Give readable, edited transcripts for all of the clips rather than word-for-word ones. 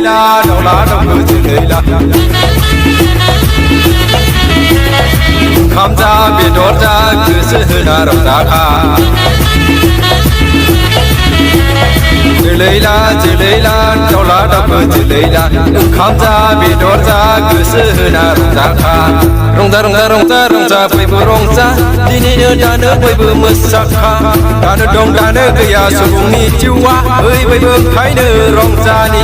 la đau lá đau cứ chửi la khám ra biển đốt ra cứ sự na rộng ra kha chửi la đau lá đau cứ chửi la khám ra biển đốt ra cứ sự na rộng ra kha rong ra bơi bơi rong ra đi đi nhớ nhớ bơi bơi mưa sắc kha ta nước đông ta nước cái ya sung ni chiu wa ơi bơi bơi khai nước rong ra ni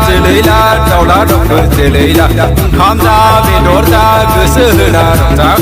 chửi la đau lá đau cứ chửi la khám ra biển đốt ra cứ sự na rộng ra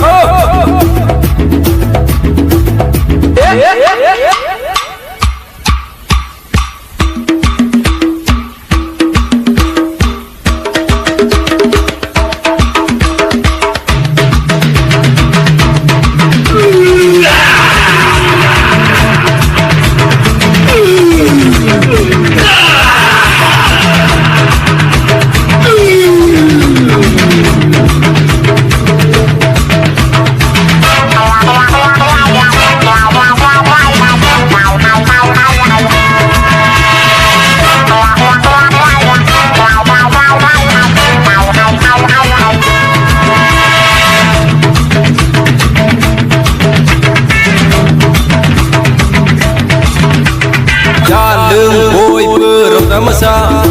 masa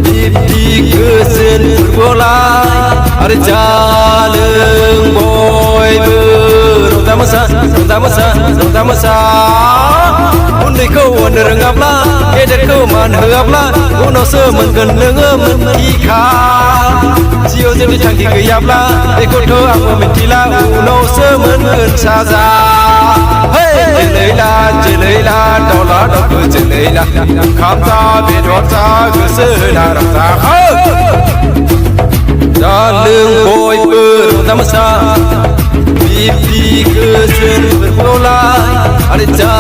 di kesen berbolai ada jalan boy berota masa undi kau wonder ngapla keder kau man hapla uno semen geneng mentika sio jadi canggih gayapla ikut kau aku mentila uno semen saza chửi la đau lá đau cứ chửi la khám ra biển đốt ra cứ sự na rộng ra ra lưng bôi bơ rộng ra mà xa đi cứ xuyên vượt lại ada ra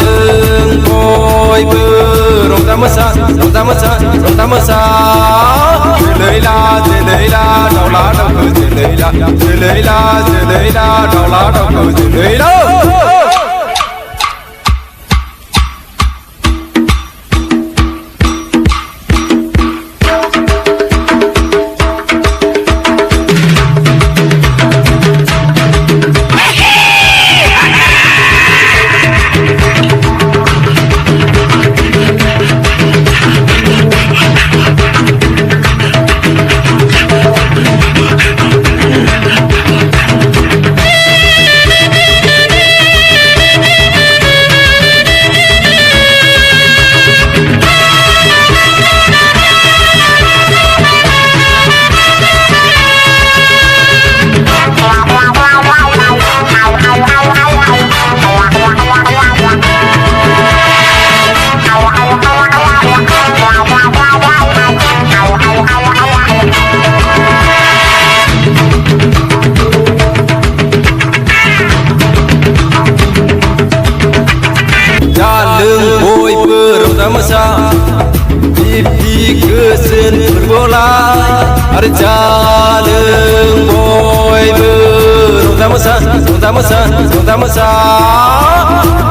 lưng bôi bơ rộng ra mà xa chửi la đau lá đau cứ chửi la đau lá đau cứ chửi la masa di kesen berbolai ada jalan boy berota masa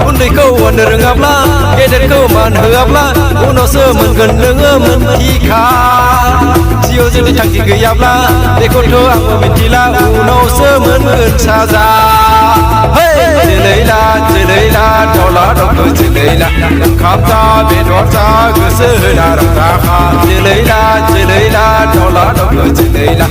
undi kau wonder ngapla keder kau man hapla uno semen geneng mentika sio jadi canggih gayapla ikut kau aku mentila uno semen saza chửi la đau lá đau cứ chửi la khám ra biển đốt ra cứ sự na rộng ra chửi la đau lá đau cứ chửi la